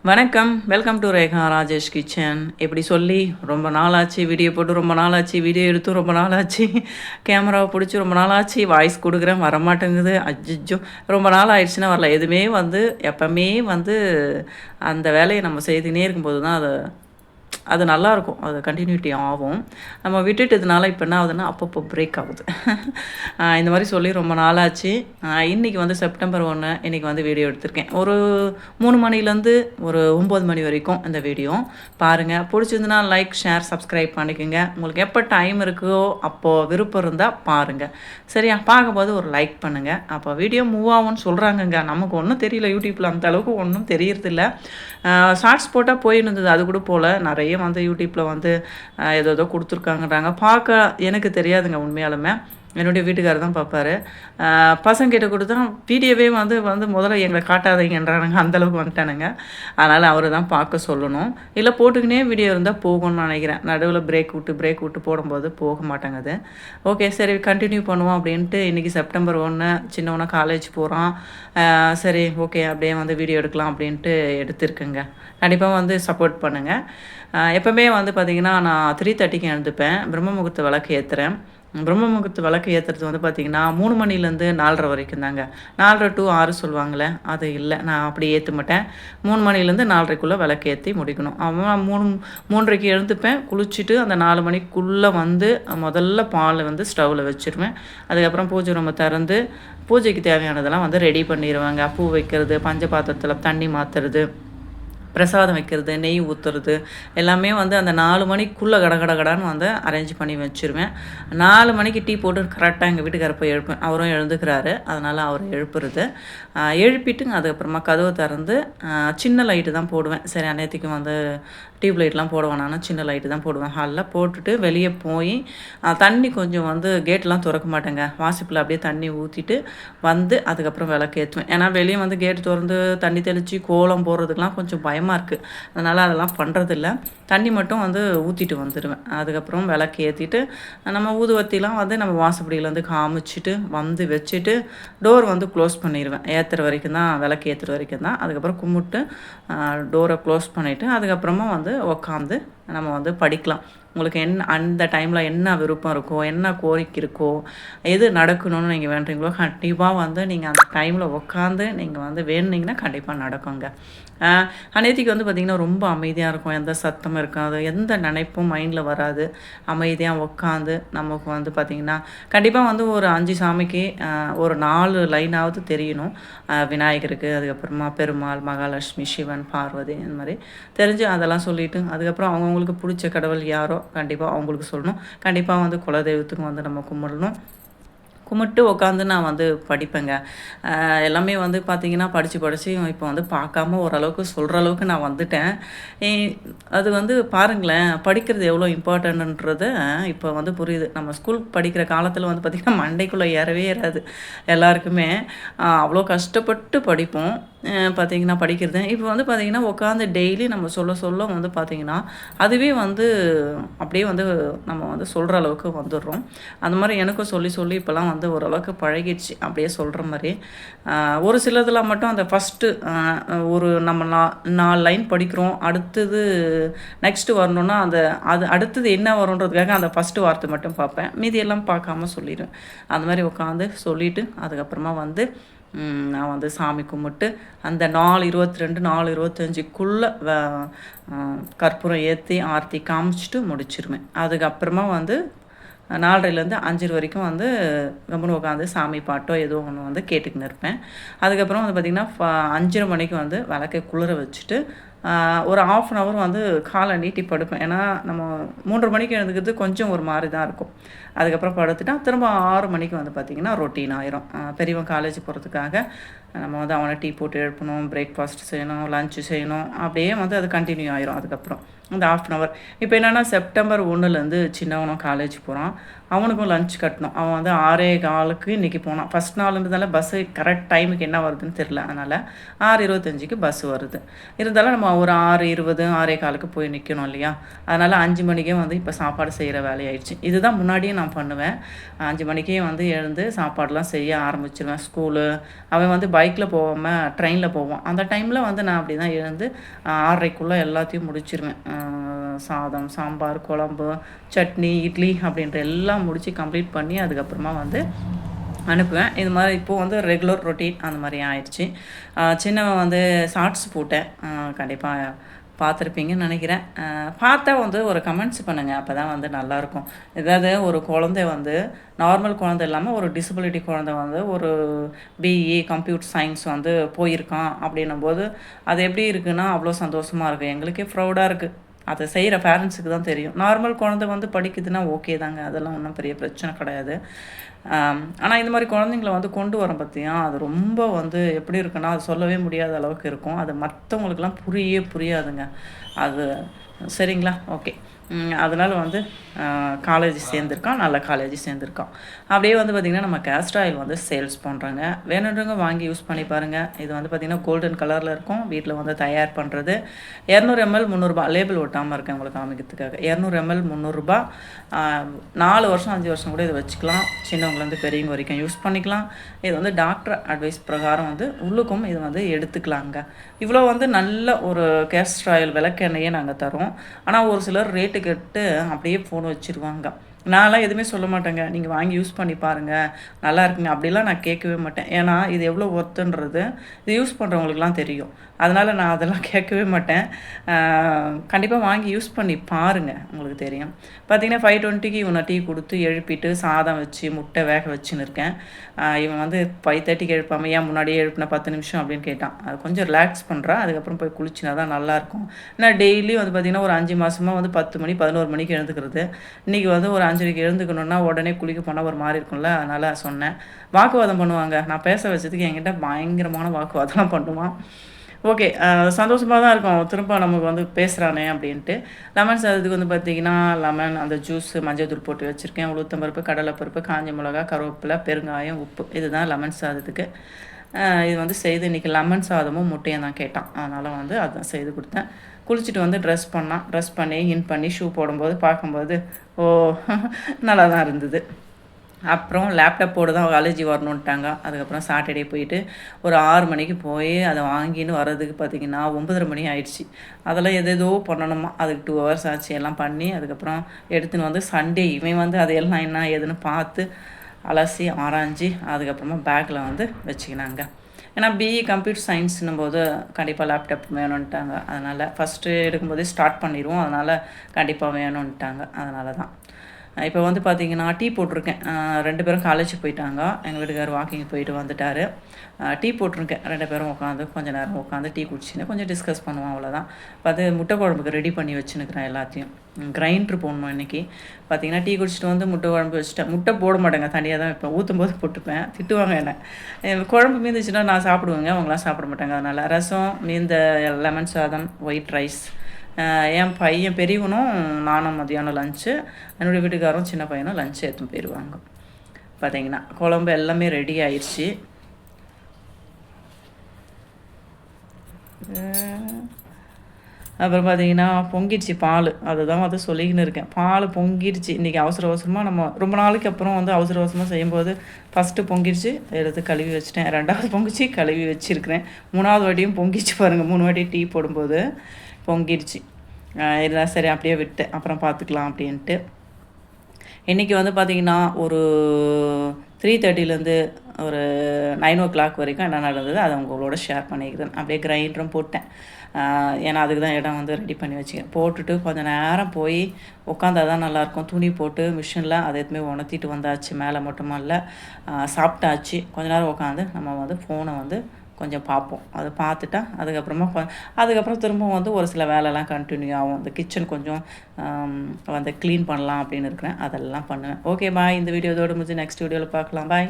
வணக்கம். Welcome to Rekha Rajesh kitchen. இப்படி சொல்லி ரொம்ப நாள் ஆச்சு, வீடியோ போட்டு ரொம்ப நாள் ஆச்சு, வீடியோ எடுத்தும் ரொம்ப நாள் ஆச்சு, கேமராவை பிடிச்சி ரொம்ப நாள் ஆச்சு, வாய்ஸ் கொடுக்குறேன் வரமாட்டேங்குது. அச்சச்சோ! ரொம்ப நாள் ஆயிடுச்சுன்னா வரல. எதுவுமே வந்து எப்பவுமே வந்து அந்த வேலையை நம்ம செய்துன்னே இருக்கும்போது தான் அது நல்லாயிருக்கும். அது கன்டினியூட்டி ஆகும். நம்ம விட்டுட்டதுனால இப்போ என்ன ஆகுதுன்னா, அப்பப்போ பிரேக் ஆகுது. இந்த மாதிரி சொல்லி ரொம்ப நாளாச்சு. இன்றைக்கி வந்து செப்டம்பர் 1 இன்றைக்கி வந்து வீடியோ எடுத்திருக்கேன். ஒரு 3 மணிலேருந்து ஒரு 9 மணி வரைக்கும் இந்த வீடியோ பாருங்கள். பிடிச்சிருந்துன்னா லைக், ஷேர், சப்ஸ்கிரைப் பண்ணிக்கோங்க. உங்களுக்கு எப்போ டைம் இருக்கோ அப்போது விருப்பம் இருந்தால் பாருங்கள். சரியா? பார்க்கும்போது ஒரு லைக் பண்ணுங்கள். அப்போ வீடியோ மூவ் ஆகும்னு சொல்கிறாங்கங்க. நமக்கு ஒன்றும் தெரியல. யூடியூப்பில் அந்த அளவுக்கு ஒன்றும் தெரியறதில்ல. ஷார்ட்ஸ் போட்டால் போயின்னு இருந்தது. அது கூட போல் நிறைய வந்து யூடியூப்பில் வந்து ஏதோ கொடுத்துருக்காங்கன்றாங்க. பார்க்க எனக்கு தெரியாதுங்க உண்மையாலுமே. என்னுடைய வீட்டுக்காரர் தான் பார்ப்பாரு. பசங்கிட்ட கொடுத்தா வீடியோவே வந்து வந்து முதல்ல எங்களை காட்டாதீங்கன்றானுங்க. அந்தளவுக்கு வந்துட்டானுங்க. அதனால் அவர் தான் பார்க்க சொல்லணும். இல்லை போட்டுக்கினே வீடியோ இருந்தால் போகணும்னு நினைக்கிறேன். நடுவில் பிரேக் விட்டு போடும்போது போக மாட்டேங்குது. ஓகே, சரி கண்டினியூ பண்ணுவோம் அப்படின்ட்டு இன்றைக்கி செப்டம்பர் 1 சின்னவனா காலேஜ் போகிறான். சரி ஓகே அப்படியே வந்து வீடியோ எடுக்கலாம் அப்படின்ட்டு எடுத்திருக்குங்க. கண்டிப்பாக வந்து சப்போர்ட் பண்ணுங்கள். எப்போவுமே வந்து பார்த்திங்கன்னா நான் 3:30க்கு எழுந்துப்பேன். பிரம்ம முகூர்த்த விளக்கு ஏற்றுறேன். பிரம்ம முகூர்த்த விளக்கு ஏற்றுறது வந்து பார்த்திங்கன்னா 3 மணிலேருந்து 4:30 வரைக்கும் தாங்க. 4:30 to 6 சொல்லுவாங்களே, அது இல்லை. நான் அப்படி ஏற்ற மாட்டேன். 3 மணிலேருந்து 4:30க்குள்ளே விளக்கு ஏற்றி முடிக்கணும். அவன் 3:30க்கு எழுந்துப்பேன். குளிச்சுட்டு அந்த 4 மணிக்குள்ளே வந்து முதல்ல பால் வந்து ஸ்டவ்வில் வச்சுருவேன். அதுக்கப்புறம் பூஜை ரூமை திறந்து பூஜைக்கு தேவையானதெல்லாம் வந்து ரெடி பண்ணிடுவேங்க. பூ வைக்கிறது, பஞ்ச பாத்திரத்தில் தண்ணி மாற்றுறது, பிரசாதம் வைக்கிறது, நெய் ஊற்றுறது எல்லாமே வந்து அந்த 4 மணிக்குள்ளே கடகடன்னு வந்து அரேஞ்ச் பண்ணி வச்சுருவேன். 4 மணிக்கு டீ போட்டு கரெக்டாக எங்கள் வீட்டுக்காரர் போய் எழுப்பேன். அவரும் எழுந்துக்கிறாரு. அதனால் அவர் எழுப்புறது. எழுப்பிட்டுங்க அதுக்கப்புறமா கதவை திறந்து சின்ன லைட்டு தான் போடுவேன். சரி அன்னையத்துக்கு வந்து டியூப் லைட்லாம் போட வேணாம்னா சின்ன லைட்டு தான் போடுவேன். ஹாலில் போட்டுட்டு வெளியே போய் தண்ணி கொஞ்சம் வந்து கேட்லாம் திறக்க மாட்டேங்க. வாசிப்பில் அப்படியே தண்ணி ஊற்றிட்டு வந்து அதுக்கப்புறம் விளக்கு ஏற்றுவேன். ஏன்னா வெளியே வந்து கேட்டு திறந்து தண்ணி தெளித்து கோலம் போடுறதுக்கெலாம் கொஞ்சம் பயமாக இருக்குது. அதனால் அதெல்லாம் பண்ணுறதில்ல. தண்ணி மட்டும் வந்து ஊற்றிட்டு வந்துடுவேன். அதுக்கப்புறம் விளக்கு ஏற்றிட்டு நம்ம ஊதுவத்திலாம் வந்து நம்ம வாசப்படியிலேருந்து காமிச்சிட்டு வந்து வச்சுட்டு டோர் வந்து க்ளோஸ் பண்ணிடுவேன். ஏற்றுற வரைக்கும் தான், விளக்கு ஏற்றுற வரைக்கும் தான். அதுக்கப்புறம் கும்பிட்டு டோரை க்ளோஸ் பண்ணிவிட்டு அதுக்கப்புறமா வந்து உக்காந்து நம்ம வந்து படிக்கலாம். உங்களுக்கு அந்த டைமில் என்ன விருப்பம் இருக்கோ, என்ன கோரிக்கை இருக்கோ, எது நடக்கணும்னு நீங்கள் வேண்டுறீங்களோ கண்டிப்பாக வந்து நீங்கள் அந்த டைமில் உட்காந்து நீங்கள் வந்து வேணுனீங்கன்னா கண்டிப்பாக நடக்குங்க. அன்னைக்கு வந்து பார்த்திங்கன்னா ரொம்ப அமைதியாக இருக்கும். எந்த சத்தமும் இருக்காது, எந்த நினைப்பும் மைண்டில் வராது. அமைதியாக உட்காந்து நமக்கு வந்து பார்த்திங்கன்னா கண்டிப்பாக வந்து ஒரு 5 சாமிக்கு ஒரு 4 லைனாவது தெரியணும். விநாயகருக்கு, அதுக்கப்புறமா பெருமாள், மகாலட்சுமி, சிவன், பார்வதி இந்த மாதிரி தெரிஞ்சு அதெல்லாம் சொல்லிவிட்டு அதுக்கப்புறம் அவங்கவுங்களுக்கு பிடிச்ச கடவுள் யாரோ கண்டிப்பாக அவங்களுக்கு சொல்லணும். கண்டிப்பாக வந்து குலதெய்வத்துக்கும் வந்து நம்ம கும்பிட்டு உட்காந்து நான் வந்து படிப்பேங்க. எல்லாமே வந்து பார்த்திங்கன்னா படித்து இப்போ வந்து பார்க்காம ஓரளவுக்கு சொல்கிற அளவுக்கு நான் வந்துட்டேன். அது வந்து பாருங்களேன், படிக்கிறது எவ்வளோ இம்பார்ட்டன்ட்ன்றத இப்போ வந்து புரியுது. நம்ம ஸ்கூல் படிக்கிற காலத்தில் வந்து பார்த்திங்கன்னா மண்டைக்குள்ளே ஏறவே ஏறாது எல்லாருக்குமே. அவ்வளோ கஷ்டப்பட்டு படிப்போம். பார்த்திங்கன்னா படிக்கிறது இப்போ வந்து பார்த்திங்கன்னா உட்காந்து டெய்லி நம்ம சொல்ல வந்து பார்த்திங்கன்னா அதுவே வந்து அப்படியே வந்து நம்ம வந்து சொல்கிற அளவுக்கு வந்துடுறோம். அந்த மாதிரி எனக்கும் சொல்லி இப்போலாம் வந்து ஓரளவுக்கு பழகிடுச்சு அப்படியே சொல்கிற மாதிரி. ஒரு சிலதெல்லாம் மட்டும் அந்த ஃபஸ்ட்டு ஒரு நம்ம 4 லைன் படிக்கிறோம். அடுத்தது நெக்ஸ்ட்டு வரணுன்னா அது அடுத்தது என்ன வருன்றதுக்காக அந்த ஃபஸ்ட்டு வார்த்தை மட்டும் பார்ப்பேன். மீதியெல்லாம் பார்க்காம சொல்லிடுவேன். அந்த மாதிரி உட்காந்து சொல்லிவிட்டு அதுக்கப்புறமா வந்து நான் வந்து சாமி கும்பிட்டு அந்த 4:22 4:25க்குள்ளே கற்பூரம் ஏற்றி ஆர்த்தி காமிச்சிட்டு முடிச்சிருவேன். அதுக்கப்புறமா வந்து 4:30லேருந்து 5 வரைக்கும் வந்து கம்முன்னு உட்காந்து சாமி பாட்டோ ஏதோ ஒன்று வந்து கேட்டுக்கின்னு இருப்பேன். அதுக்கப்புறம் வந்து பார்த்திங்கன்னா 5:30 மணிக்கு வந்து விளக்கை குளிர வச்சுட்டு ஒரு 1/2 hour வந்து காலை நீட்டி படுப்பேன். ஏன்னா நம்ம 3:30 மணிக்கு எழுந்துக்கிறது கொஞ்சம் ஒரு மாதிரி தான் இருக்கும். அதுக்கப்புறம் படுத்துட்டா திரும்ப 6 மணிக்கு வந்து பார்த்திங்கன்னா ரொட்டீன் ஆயிரும். பெரியவன் காலேஜ் போகிறதுக்காக நம்ம வந்து அவனை டீ போட்டு எழுப்பணும், பிரேக்ஃபாஸ்ட் செய்யணும், லஞ்சு செய்யணும், அப்படியே வந்து அது கண்டினியூ ஆயிரும். அதுக்கப்புறம் அந்த 1/2 hour இப்போ என்னென்னா செப்டம்பர் 1லேருந்து சின்னவனும் காலேஜ் போகிறான். அவனுக்கும் லஞ்ச் கட்டணும். அவன் வந்து 6:15க்கு இன்றைக்கி போனான். ஃபஸ்ட் நாளுன்றதால பஸ்ஸு கரெக்ட் டைமுக்கு என்ன வருதுன்னு தெரில. அதனால் 6:25க்கு பஸ் வருது. இருந்தாலும் நம்ம ஒரு 6:20 6:15க்கு போய் நிற்கணும் இல்லையா, அதனால் 5 மணிக்கே வந்து இப்போ சாப்பாடு செய்கிற வேலையாயிடுச்சு. இதுதான் முன்னாடியே நான் பண்ணுவேன். 5 மணிக்கே வந்து எழுந்து சாப்பாடெலாம் செய்ய ஆரம்பிச்சிருவேன். ஸ்கூலு அவன் வந்து பைக்கில் போகாமல் ட்ரெயினில் போவான். அந்த டைமில் வந்து நான் அப்படி தான் எழுந்து 6:30க்குள்ளே எல்லாத்தையும் முடிச்சிருவேன். சாதம், சாம்பார், குழம்பு, சட்னி, இட்லி அப்படின்ற எல்லாம் முடித்து கம்ப்ளீட் பண்ணி அதுக்கப்புறமா வந்து அனுப்புவேன். இது மாதிரி இப்போது வந்து ரெகுலர் ரொட்டீன் அந்த மாதிரி ஆயிடுச்சு. சின்னவன் வந்து ஷார்ட்ஸ் போட்டேன். கண்டிப்பாக பார்த்துருப்பீங்கன்னு நினைக்கிறேன். பார்த்தா வந்து ஒரு கமெண்ட்ஸ் பண்ணுங்கள், அப்போ தான் வந்து நல்லாயிருக்கும். ஏதாவது ஒரு குழந்தை வந்து நார்மல் குழந்தை இல்லாமல் ஒரு டிசபிலிட்டி குழந்தை வந்து ஒரு பிஇ கம்ப்யூட்டர் சயின்ஸ் வந்து போயிருக்கான் அப்படின்னும்போது அது எப்படி இருக்குன்னா அவ்வளோ சந்தோஷமாக இருக்குது. எங்களுக்கே ப்ரௌடாக இருக்குது. அதை செய்கிற பேரண்ட்ஸுக்கு தான் தெரியும். நார்மல் குழந்தை வந்து படிக்குதுன்னா ஓகே தாங்க, அதெல்லாம் ஒன்றும் பெரிய பிரச்சனை கிடையாது. ஆனால் இந்த மாதிரி குழந்தைங்கள வந்து கொண்டு வரோம் பார்த்தியா, அது ரொம்ப வந்து எப்படி இருக்குன்னா அது சொல்லவே முடியாத அளவுக்கு இருக்கும். அது மற்றவங்களுக்கெல்லாம் புரியாதுங்க அது. சரிங்களா? ஓகே. அதனால் வந்து காலேஜ் சேர்ந்துருக்கான், நல்ல காலேஜ் சேர்ந்துருக்கான். அப்படியே வந்து பார்த்திங்கன்னா நம்ம கேஸ்டர் ஆயில் வந்து சேல்ஸ் பண்ணுறாங்க. வேணுன்றவங்க வாங்கி யூஸ் பண்ணி பாருங்கள். இது வந்து பார்த்திங்கன்னா கோல்டன் கலரில் இருக்கும். வீட்டில் வந்து தயார் பண்ணுறது. 200 ml 300 லேபிள் ஒட்டாமல் இருக்கேன் உங்களுக்கு காமிக்கிறதுக்காக. 200 ml 300, 4 வருஷம் 5 வருஷம் கூட இதை வச்சுக்கலாம். சின்னவங்கலேருந்து பெரியவங்க வரைக்கும் யூஸ் பண்ணிக்கலாம். இது வந்து டாக்டர் அட்வைஸ் பிரகாரம் வந்து உள்ளுக்கும் இது வந்து எடுத்துக்கலாங்க. இவ்வளோ வந்து நல்ல ஒரு கேஸ்டர் ஆயில் விளக்கெண்ணெயே நாங்கள் தரோம். ஆனால் ஒரு சிலர் ரேட்டு கேட்டு அப்படியே ஃபோன் வச்சுருவாங்க. நான்லாம் எதுவுமே சொல்ல மாட்டேங்க. நீங்கள் வாங்கி யூஸ் பண்ணி பாருங்கள், நல்லா இருக்குங்க அப்படிலாம் நான் கேட்கவே மாட்டேன். ஏன்னா இது எவ்வளோ ஒர்த்துன்றது இது யூஸ் பண்ணுறவங்களுக்குலாம் தெரியும். அதனால் நான் அதெல்லாம் கேட்கவே மாட்டேன். கண்டிப்பாக வாங்கி யூஸ் பண்ணி பாருங்கள், உங்களுக்கு தெரியும். பார்த்திங்கன்னா 5:20க்கு இவனை டீ கொடுத்து எழுப்பிட்டு சாதம் வச்சு முட்டை வேக வச்சுன்னு இருக்கேன். இவன் வந்து 5:30க்கு எழுப்பாமல் ஏன் முன்னாடியே எழுப்பினா 10 நிமிஷம் அப்படின்னு கேட்டான். அது கொஞ்சம் ரிலாக்ஸ் பண்ணுறான். அதுக்கப்புறம் போய் குளிச்சினா தான் நல்லாயிருக்கும். ஏன்னா டெய்லி வந்து பார்த்திங்கன்னா ஒரு 5 மாதமாக வந்து 10 மணி 11 மணிக்கு எழுந்துக்கிறது. இன்றைக்கி வந்து ஒரு 5:30க்கு எழுந்துக்கணுன்னா உடனே குளிக்க போனால் ஒரு மாதிரி இருக்கும்ல, அதனால் சொன்னேன். வாக்குவாதம் பண்ணுவாங்க. நான் பேச வச்சதுக்கு என்கிட்ட பயங்கரமான வாக்குவாதம்லாம் பண்ணுவான். ஓகே. சந்தோஷமாக தான் இருக்கும். திரும்ப நமக்கு வந்து பேசுகிறானே அப்படின்ட்டு. லெமன் சாதத்துக்கு வந்து பார்த்திங்கன்னா லெமன் அந்த ஜூஸு மஞ்சள் தூள் போட்டு வச்சுருக்கேன். உளுத்தம்பருப்பு, கடலைப்பருப்பு, காஞ்ச மிளகா, கருவேப்பிலை, பெருங்காயம், உப்பு. இதுதான் லெமன் சாதத்துக்கு. இது வந்து செய்து இன்றைக்கி லெமன் சாதமும் முட்டையும் தான் கேட்டான். அதனால் வந்து அதுதான் செய்து கொடுத்தேன். குளிச்சுட்டு வந்து ட்ரெஸ் பண்ணி இன் பண்ணி ஷூ போடும்போது பார்க்கும்போது நல்லா தான் இருந்தது. அப்புறம் லேப்டாப்போடு தான் காலேஜ் வரணுன்ட்டாங்க. அதுக்கப்புறம் சாட்டர்டே போயிட்டு ஒரு 6 மணிக்கு போய் அதை வாங்கின்னு வர்றதுக்கு பார்த்திங்கன்னா 9:30 மணி ஆயிடுச்சு. அதெல்லாம் எதேதோ பண்ணணுமா, அதுக்கு 2 ஹவர்ஸ் ஆச்சு. எல்லாம் பண்ணி அதுக்கப்புறம் எடுத்துன்னு வந்து சண்டே இவன் வந்து அதையெல்லாம் என்ன ஏதுன்னு பார்த்து அலசி ஆராய்ஞ்சி அதுக்கப்புறமா பேக்கில் வந்து வச்சுக்கினாங்க. ஏன்னா பிஇ கம்ப்யூட்டர் சயின்ஸ்னும் போது கண்டிப்பாக லேப்டாப் வேணும்ன்ட்டாங்க. அதனால் ஃபஸ்ட்டு எடுக்கும்போதே ஸ்டார்ட் பண்ணிடுவோம். அதனால் கண்டிப்பாக வேணும்ன்ட்டாங்க. அதனால தான் இப்போ வந்து பார்த்திங்கன்னா டீ போட்டிருக்கேன். 2 பேரும் காலேஜ் போயிட்டாங்க. எங்கள் வீட்டுக்காரர் வாக்கிங் போயிட்டு வந்துட்டார். டீ போட்டிருக்கேன். 2 பேரும் உட்காந்து கொஞ்சம் நேரம் உட்காந்து டீ குடிச்சின்னு கொஞ்சம் டிஸ்கஸ் பண்ணுவோம், அவ்வளோதான். பார்த்து முட்டை குழம்புக்கு ரெடி பண்ணி வச்சுன்னுக்கிறேன் எல்லாத்தையும். கிரைண்டர் போடணும் இன்றைக்கி. பார்த்திங்கன்னா டீ குடிச்சிட்டு வந்து முட்டை குழம்பு வச்சுட்டேன். முட்டை போட மாட்டேங்க, தனியாக தான் வைப்பேன். ஊற்றும் போது போட்டுப்பேன். திட்டுவாங்க என்ன. குழம்பு மீந்துச்சுன்னா நான் சாப்பிடுவேங்க, அவங்களாம் சாப்பிட மாட்டாங்க. அதனால் ரசம் மீந்த லெமன் சாதம், ஒயிட் ரைஸ். என் பையன் பெரியவனும் நானும் மதியானம் லஞ்சு, என்னுடைய வீட்டுக்காரும் சின்ன பையனும் லஞ்சு எடுத்துன்னு போயிடுவாங்க. பார்த்திங்கன்னா குழம்பு எல்லாமே ரெடி ஆயிடுச்சு. அப்புறம் பார்த்திங்கன்னா பொங்கிடுச்சு பால். அதுதான் வந்து சொல்லிக்கின்னு இருக்கேன். பால் பொங்கிடுச்சு. இன்றைக்கி அவசரமாக நம்ம ரொம்ப நாளைக்கு அப்புறம் வந்து அவசரமாக செய்யும்போது ஃபஸ்ட்டு பொங்கிடுச்சு, எடுத்து கழுவி வச்சுட்டேன். 2வது பொங்கிச்சு கழுவி வச்சுருக்கிறேன். 3வது வாட்டியும் பொங்கிச்சு பாருங்கள். 3 வாட்டி டீ போடும்போது பொங்கிடுச்சு. இதெல்லாம் சரி அப்படியே விட்டேன், அப்புறம் பார்த்துக்கலாம் அப்படின்ட்டு. இன்றைக்கி வந்து பார்த்திங்கன்னா ஒரு 3:30லேருந்து ஒரு 9 வரைக்கும் என்ன நடந்தது அதை உங்களோட ஷேர் பண்ணிக்கிறேன். அப்படியே கிரைண்டரும் போட்டேன். ஏன்னா அதுக்கு தான் இடம் வந்து ரெடி பண்ணி வச்சுக்கிறேன். போட்டுட்டு கொஞ்சம் நேரம் போய் உட்காந்தா தான் நல்லாயிருக்கும். துணி போட்டு மிஷினில் அதை எதுவுமே உணர்த்திட்டு வந்தாச்சு. மேலே மட்டுமா இல்லை, சாப்பிட்டாச்சு. கொஞ்ச நேரம் உட்காந்து நம்ம வந்து ஃபோனை வந்து கொஞ்சம் பார்ப்போம். அதை பார்த்துட்டா அதுக்கப்புறம் திரும்ப வந்து ஒரு சில வேலைலாம் கண்டினியூ ஆகும். அந்த கிச்சன் கொஞ்சம் வந்து க்ளீன் பண்ணலாம் அப்படின்னு இருக்கிறேன். அதெல்லாம் பண்ணுவேன். Okay bye. இந்த வீடியோ இதோடு முடிஞ்சு நெக்ஸ்ட் வீடியோவில் பார்க்கலாம். பாய்.